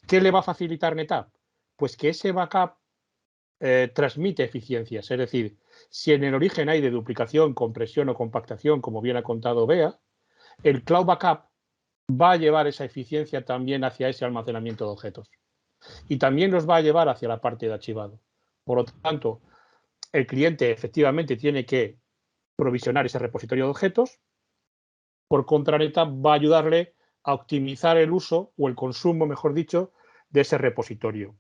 ¿Qué le va a facilitar NetApp? Pues que ese backup transmite eficiencias. Es decir, si en el origen hay de duplicación, compresión o compactación, como bien ha contado Bea, el Cloud Backup va a llevar esa eficiencia también hacia ese almacenamiento de objetos. Y también nos va a llevar hacia la parte de archivado. Por lo tanto, el cliente efectivamente tiene que provisionar ese repositorio de objetos. Por contra, NetApp va a ayudarle a optimizar el uso o el consumo, mejor dicho, de ese repositorio.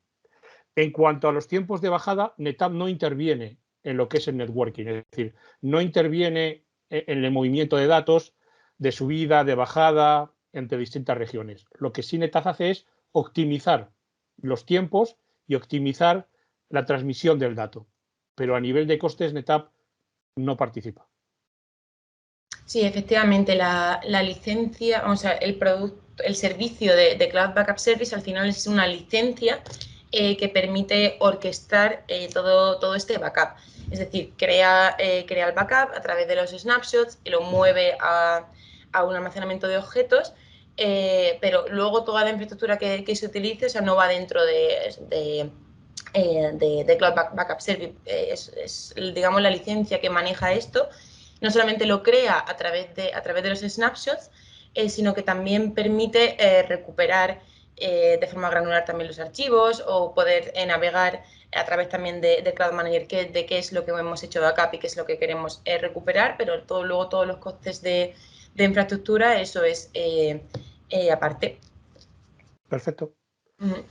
En cuanto a los tiempos de bajada, NetApp no interviene en lo que es el networking, es decir, no interviene en el movimiento de datos de subida, de bajada entre distintas regiones. Lo que sí NetApp hace es optimizar los tiempos y optimizar la transmisión del dato. Pero a nivel de costes, NetApp no participa. Sí, efectivamente, la licencia, o sea, el servicio de Cloud Backup Service al final es una licencia que permite orquestar todo este backup. Es decir, crea el backup a través de los snapshots y lo mueve a un almacenamiento de objetos, pero luego toda la infraestructura que se utilice, o sea, no va dentro de Cloud Backup Service. Es, digamos, la licencia que maneja esto. No solamente lo crea a través de los snapshots, sino que también permite recuperar de forma granular también los archivos o poder navegar a través también de Cloud Manager de qué es lo que hemos hecho backup y qué es lo que queremos recuperar, pero luego todos los costes de infraestructura, eso es aparte. Perfecto. Pues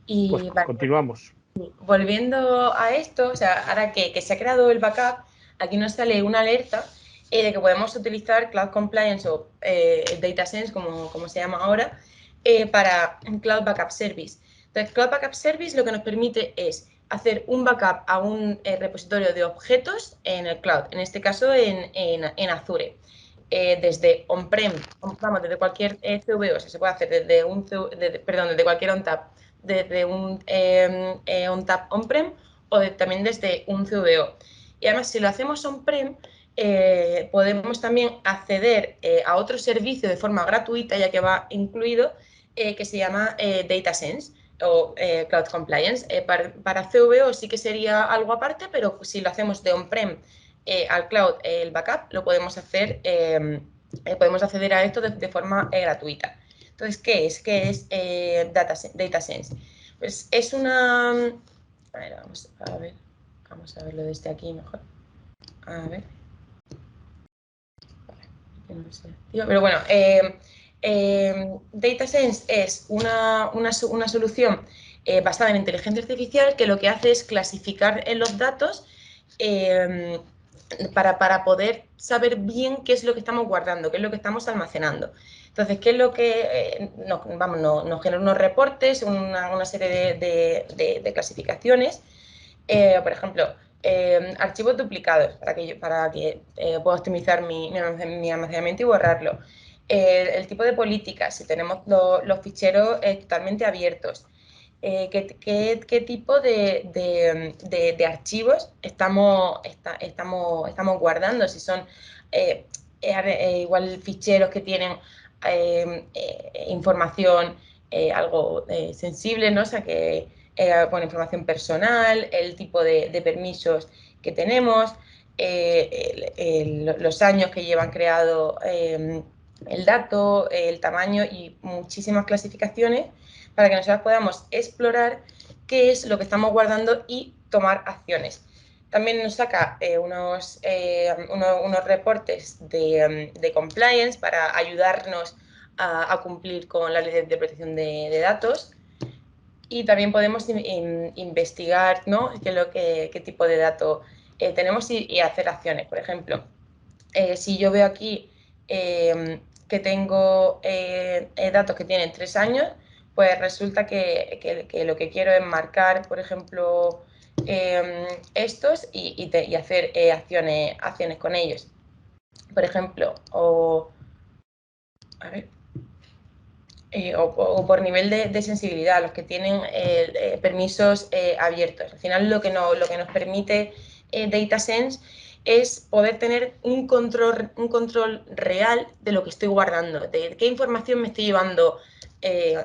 Y vale, continuamos. volviendo a esto, o sea, ahora que se ha creado el backup, aquí nos sale una alerta de que podemos utilizar Cloud Compliance o DataSense, como se llama ahora, para Cloud Backup Service. Entonces, Cloud Backup Service lo que nos permite es hacer un backup a un repositorio de objetos en el cloud, en este caso en Azure. Desde on-prem, vamos, desde cualquier CVO, o sea, se puede hacer desde cualquier ONTAP, desde un ONTAP on-prem o también desde un CVO. Y además, si lo hacemos on-prem, podemos también acceder a otro servicio de forma gratuita, ya que va incluido, que se llama DataSense o Cloud Compliance. Para CVO sí que sería algo aparte, pero si lo hacemos de on-prem al cloud, el backup, lo podemos hacer, podemos acceder a esto de forma gratuita. Entonces, ¿qué es? ¿Qué es DataSense? Pues es una... A ver, vamos a verlo desde aquí mejor. A ver. Pero bueno, DataSense es una solución basada en inteligencia artificial que lo que hace es clasificar los datos para poder saber bien qué es lo que estamos guardando, qué es lo que estamos almacenando. Entonces, ¿qué es lo que nos genera unos reportes, una serie de clasificaciones? Por ejemplo, archivos duplicados para que pueda optimizar mi almacenamiento y borrarlo. El tipo de políticas, si tenemos los ficheros totalmente abiertos. ¿Qué tipo de archivos estamos guardando? Si son igual ficheros que tienen información algo sensible, ¿no? O sea, que con información personal, el tipo de permisos que tenemos, los años que llevan creado el dato, el tamaño y muchísimas clasificaciones para que nosotros podamos explorar qué es lo que estamos guardando y tomar acciones. También nos saca unos reportes de compliance para ayudarnos a cumplir con la ley de protección de datos. Y también podemos investigar, ¿no? qué tipo de dato tenemos y hacer acciones. Por ejemplo, si yo veo aquí que tengo datos que tienen 3 años, pues resulta que lo que quiero es marcar, por ejemplo, estos y hacer acciones con ellos. Por ejemplo, a ver, o por nivel de sensibilidad, los que tienen permisos abiertos. Al final lo que nos permite DataSense es poder tener un control real de lo que estoy guardando, de qué información me estoy llevando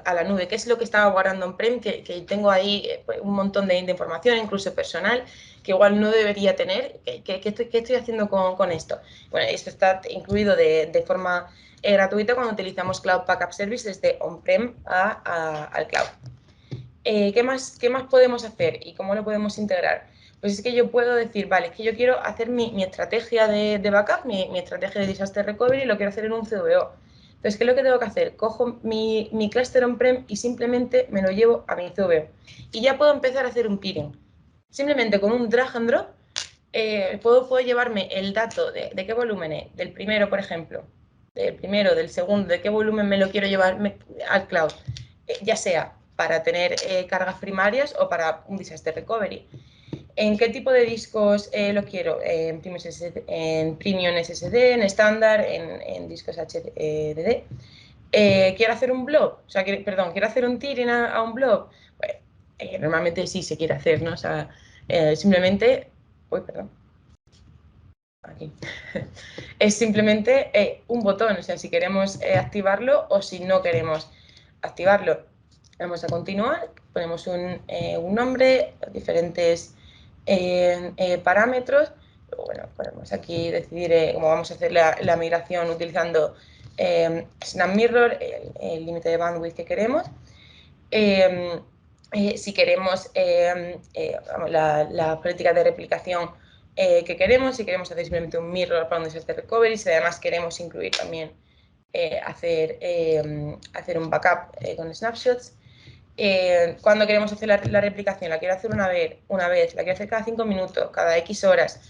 a la nube, qué es lo que estaba guardando on-prem, que tengo ahí pues un montón de información, incluso personal, que igual no debería tener. ¿Qué estoy haciendo con esto? Bueno, esto está incluido de forma gratuita cuando utilizamos Cloud Backup Service desde on-prem al cloud. ¿Qué más podemos hacer y cómo lo podemos integrar? Pues es que yo puedo decir, vale, es que yo quiero hacer mi estrategia de backup, mi estrategia de disaster recovery, y lo quiero hacer en un CVO. Entonces, ¿qué es lo que tengo que hacer? Cojo mi clúster on-prem y simplemente me lo llevo a mi CVO. Y ya puedo empezar a hacer un peering. Simplemente con un drag and drop puedo llevarme el dato de qué volumen es, del primero, por ejemplo, del primero, del segundo, de qué volumen me lo quiero llevar al cloud, ya sea para tener cargas primarias o para un disaster recovery. ¿En qué tipo de discos lo quiero? En Premium SSD, en estándar, en discos HDD. ¿Quiero hacer un blob? O sea, quiero hacer un tiering a un blob. Pues, normalmente sí se quiere hacer, ¿no? O sea, simplemente... Uy, perdón. Aquí. Es simplemente un botón, o sea, si queremos activarlo o si no queremos activarlo. Vamos a continuar, ponemos un nombre, diferentes parámetros. Luego, bueno, podemos aquí decidir cómo vamos a hacer la migración utilizando SnapMirror, el límite de bandwidth que queremos. Si queremos la política de replicación que queremos, si queremos hacer simplemente un mirror para un disaster recovery, si además queremos incluir también hacer un backup con snapshots. Cuando queremos hacer la replicación, la quiero hacer una vez, la quiero hacer cada 5 minutos, cada X horas,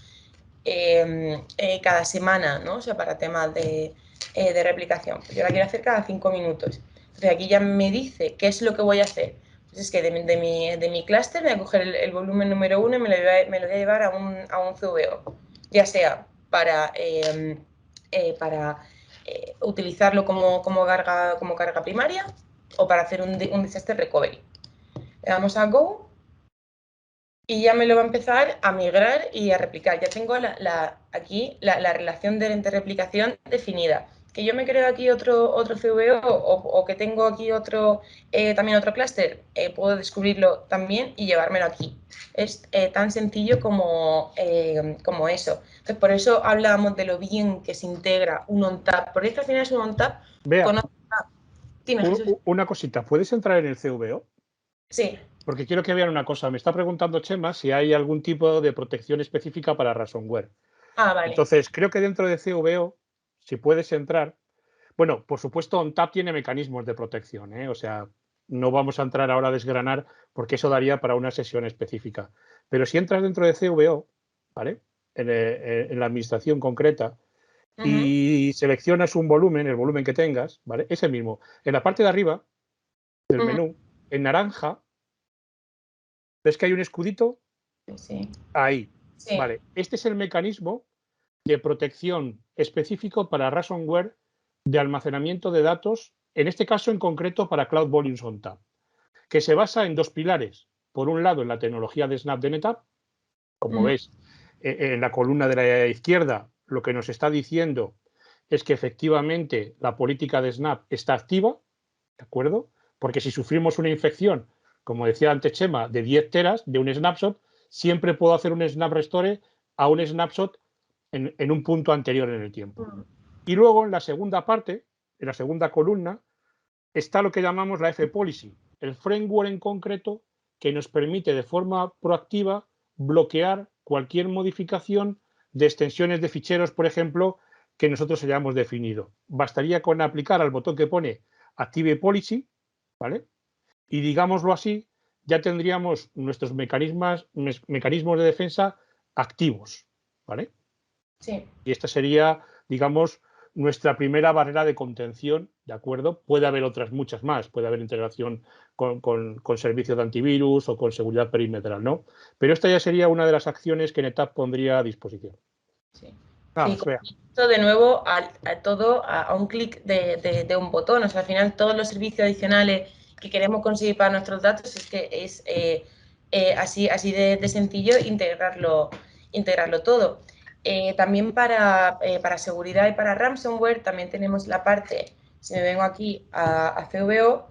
cada semana, ¿no? O sea, para temas de replicación. Pues yo la quiero hacer cada 5 minutos. Entonces aquí ya me dice qué es lo que voy a hacer. Pues es que de mi clúster me voy a coger el volumen número 1 y me lo voy a llevar a un CVO, ya sea para utilizarlo como carga primaria o para hacer un disaster recovery. Le damos a Go y ya me lo va a empezar a migrar y a replicar. Ya tengo aquí la relación de replicación definida. Que yo me creo aquí otro CVO o que tengo aquí también otro clúster, puedo descubrirlo también y llevármelo aquí. Es tan sencillo como eso. Entonces, por eso hablábamos de lo bien que se integra un ONTAP, porque esto al final es un ONTAP Vea, con ONTAP. Dime, Jesús. una cosita, ¿puedes entrar en el CVO? Sí. Porque quiero que vean una cosa. Me está preguntando Chema si hay algún tipo de protección específica para ransomware. Ah, vale. Entonces, creo que dentro de CVO, si puedes entrar, bueno, por supuesto, ONTAP tiene mecanismos de protección, ¿eh? O sea, no vamos a entrar ahora a desgranar porque eso daría para una sesión específica. Pero si entras dentro de CVO, ¿vale? En la administración concreta y seleccionas un volumen, el volumen que tengas, ¿vale? Ese mismo. En la parte de arriba del menú, en naranja, ¿ves que hay un escudito? Sí. Ahí. Sí. Vale. Este es el mecanismo de protección específico para ransomware de almacenamiento de datos, en este caso en concreto para Cloud Volumes ONTAP, que se basa en dos pilares. Por un lado, en la tecnología de Snap de NetApp, como ves, en la columna de la izquierda, lo que nos está diciendo es que efectivamente la política de Snap está activa, ¿de acuerdo? Porque si sufrimos una infección, como decía antes Chema, de 10 teras de un snapshot, siempre puedo hacer un snap restore a un snapshot en un punto anterior en el tiempo. Y luego en la segunda parte, en la segunda columna, está lo que llamamos la F-Policy, el framework en concreto que nos permite de forma proactiva bloquear cualquier modificación de extensiones de ficheros, por ejemplo, que nosotros hayamos definido. Bastaría con aplicar al botón que pone Active Policy, ¿vale? Y digámoslo así, ya tendríamos nuestros mecanismos de defensa activos, ¿vale? Sí. Y esta sería, digamos, nuestra primera barrera de contención, ¿de acuerdo? Puede haber otras muchas más, puede haber integración con servicios de antivirus o con seguridad perimetral, ¿no? Pero esta ya sería una de las acciones que NetApp pondría a disposición. Sí, sí, Vamos, vea. esto de nuevo a un clic de un botón. O sea, al final todos los servicios adicionales que queremos conseguir para nuestros datos es que es así de sencillo integrarlo todo. También para seguridad y para ransomware también tenemos la parte, si me vengo aquí a CVO,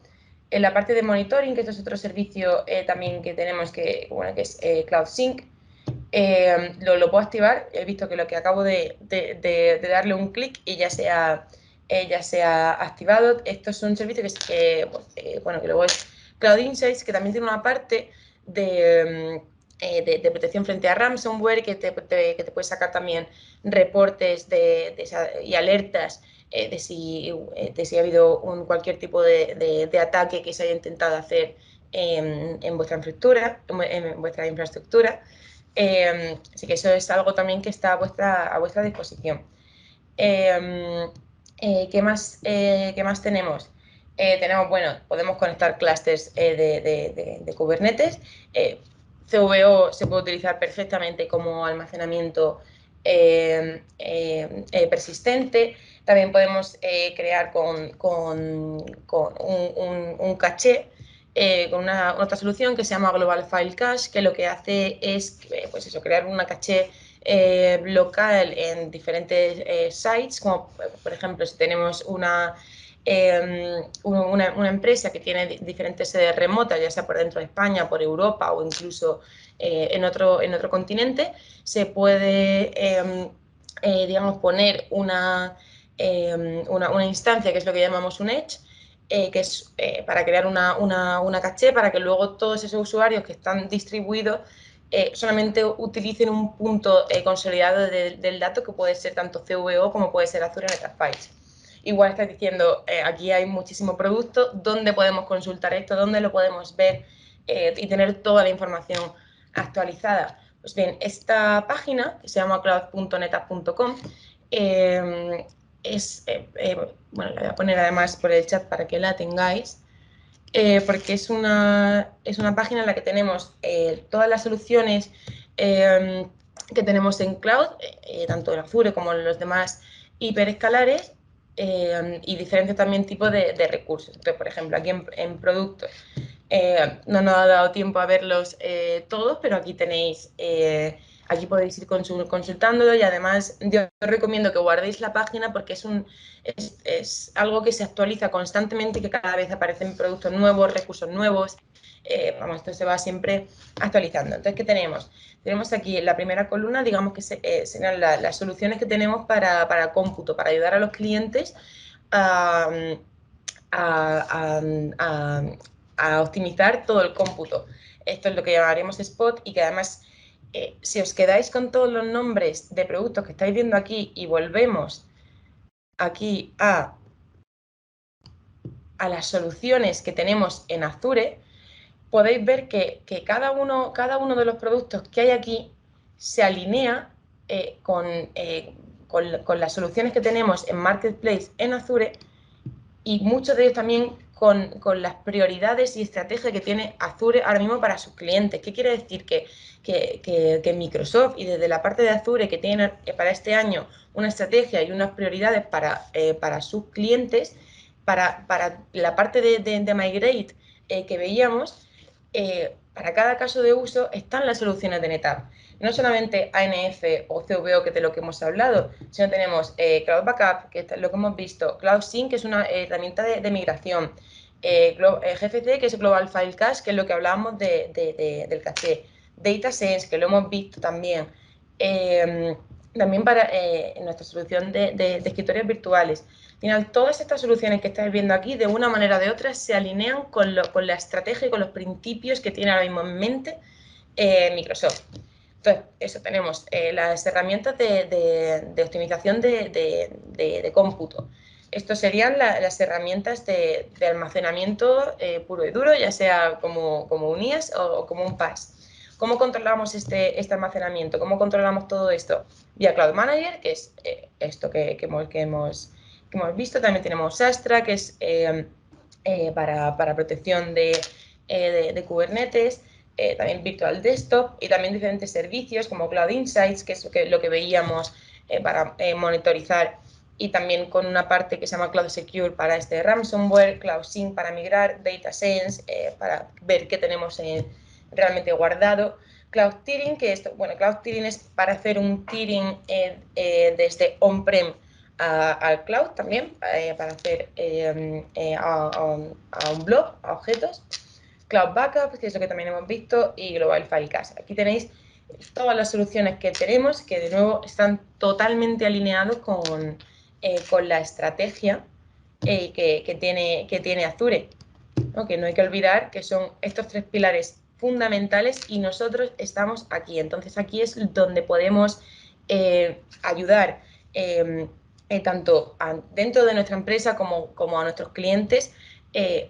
en la parte de monitoring, que esto es otro servicio también que tenemos que es Cloud Sync. Lo puedo activar. He visto que lo que acabo de darle un clic y ya se ha activado. Esto es un servicio que luego es Cloud Insights, que también tiene una parte de protección frente a ransomware, que te puede sacar también reportes y alertas de si ha habido cualquier tipo de ataque que se haya intentado hacer en vuestra infraestructura. Así que eso es algo también que está a vuestra disposición. ¿Qué más tenemos? Bueno, podemos conectar clusters de Kubernetes. CVO se puede utilizar perfectamente como almacenamiento persistente. También podemos crear con un caché con otra solución que se llama Global File Cache, que lo que hace es pues eso, crear una caché local en diferentes sites, como por ejemplo si tenemos una empresa que tiene diferentes sedes remotas, ya sea por dentro de España, por Europa o incluso en otro continente, se puede digamos, poner una instancia que es lo que llamamos un edge, que es para crear una caché para que luego todos esos usuarios que están distribuidos solamente utilicen un punto consolidado del dato, que puede ser tanto CVO como puede ser Azure Enterprise. Igual estás diciendo, aquí hay muchísimo producto, ¿dónde podemos consultar esto? ¿Dónde lo podemos ver y tener toda la información actualizada? Pues bien, esta página, que se llama cloud.netapp.com, bueno, la voy a poner además por el chat para que la tengáis, porque es una página en la que tenemos todas las soluciones que tenemos en cloud, tanto en Azure como en los demás hiperescalares, y diferentes también tipos de recursos. Entonces, por ejemplo, aquí en productos No nos ha dado tiempo a verlos todos, pero aquí tenéis, aquí podéis ir consultándolo, y además yo os recomiendo que guardéis la página porque es algo que se actualiza constantemente, que cada vez aparecen productos nuevos, recursos nuevos. Vamos, esto se va siempre actualizando. Entonces, ¿qué tenemos? Tenemos aquí en la primera columna, digamos que serán las soluciones que tenemos para cómputo, para ayudar a los clientes a, a, a, a optimizar todo el cómputo. Esto es lo que llamaremos Spot, y que además, si os quedáis con todos los nombres de productos que estáis viendo aquí y volvemos aquí a las soluciones que tenemos en Azure, podéis ver que cada uno de los productos que hay aquí se alinea con las soluciones que tenemos en Marketplace en Azure, y muchos de ellos también con las prioridades y estrategias que tiene Azure ahora mismo para sus clientes. ¿Qué quiere decir? Que Microsoft, y desde la parte de Azure, que tiene para este año una estrategia y unas prioridades para sus clientes, para la parte de Migrate que veíamos, para cada caso de uso están las soluciones de NetApp. No solamente ANF o CVO, que es de lo que hemos hablado, sino tenemos Cloud Backup, que es lo que hemos visto, Cloud Sync, que es una herramienta de migración, GFC, que es Global File Cache, que es lo que hablábamos del caché, DataSense, que lo hemos visto también, también para nuestra solución de escritorios virtuales. Al final, todas estas soluciones que estáis viendo aquí, de una manera o de otra, se alinean con la estrategia y con los principios que tiene ahora mismo en mente Microsoft. Entonces, eso, tenemos las herramientas de optimización de cómputo. Estos serían las herramientas de almacenamiento puro y duro, ya sea como un IaaS o como un PaaS. ¿Cómo controlamos este almacenamiento? ¿Cómo controlamos todo esto? Vía Cloud Manager, que es esto que hemos visto. También tenemos Astra, que es para protección de Kubernetes. También Virtual Desktop, y también diferentes servicios como Cloud Insights, que es lo que veíamos para monitorizar, y también con una parte que se llama Cloud Secure para ransomware, Cloud Sync para migrar, DataSense para ver qué tenemos realmente guardado, Cloud Tiering, que Cloud Tiering es para hacer un tiering desde on-prem al cloud también, para hacer a un blob, a objetos. Cloud Backup, que es lo que también hemos visto, y Global File Cache. Aquí tenéis todas las soluciones que tenemos, que de nuevo están totalmente alineados con la estrategia que tiene Azure, ¿no? Que no hay que olvidar que son estos tres pilares fundamentales, y nosotros estamos aquí. Entonces, aquí es donde podemos ayudar tanto dentro de nuestra empresa como a nuestros clientes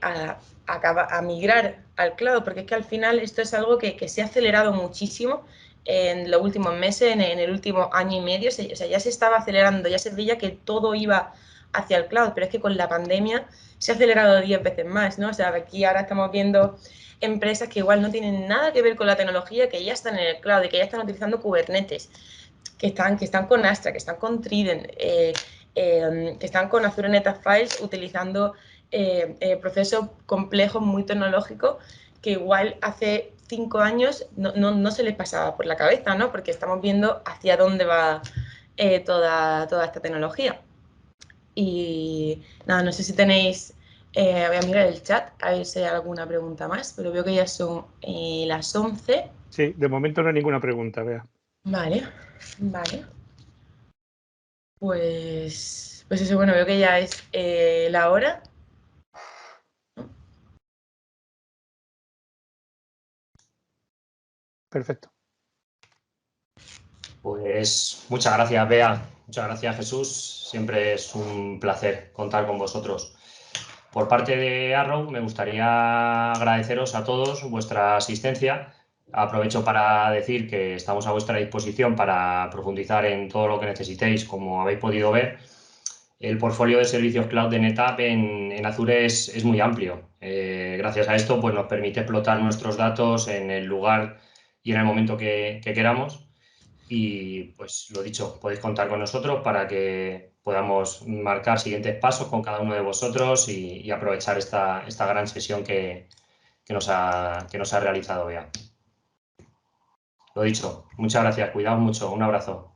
a migrar al cloud, porque es que al final esto es algo que se ha acelerado muchísimo en los últimos meses, en el último año y medio. O sea, ya se estaba acelerando, ya se veía que todo iba hacia el cloud, pero es que con la pandemia se ha acelerado 10 veces más, ¿no? O sea, aquí ahora estamos viendo empresas que igual no tienen nada que ver con la tecnología, que ya están en el cloud y que ya están utilizando Kubernetes, que están con Astra, que están con Trident, que están con Azure NetApp Files, utilizando procesos complejos, muy tecnológicos, que igual hace 5 años no se les pasaba por la cabeza, ¿no? Porque estamos viendo hacia dónde va toda esta tecnología. Y nada, no sé si tenéis, voy a mirar el chat a ver si hay alguna pregunta más, pero veo que ya son las 11. Sí, de momento no hay ninguna pregunta, Bea. Vale. Pues eso, bueno, veo que ya es la hora. Perfecto. Pues muchas gracias, Bea. Muchas gracias, Jesús. Siempre es un placer contar con vosotros. Por parte de Arrow, me gustaría agradeceros a todos vuestra asistencia. Aprovecho para decir que estamos a vuestra disposición para profundizar en todo lo que necesitéis. Como habéis podido ver, el portfolio de servicios cloud de NetApp en Azure es muy amplio. Gracias a esto, pues nos permite explotar nuestros datos en el lugar y en el momento que queramos. Y pues lo dicho, podéis contar con nosotros para que podamos marcar siguientes pasos con cada uno de vosotros y aprovechar esta gran sesión que que nos ha realizado Bea. Lo dicho, muchas gracias, cuidaos mucho, un abrazo.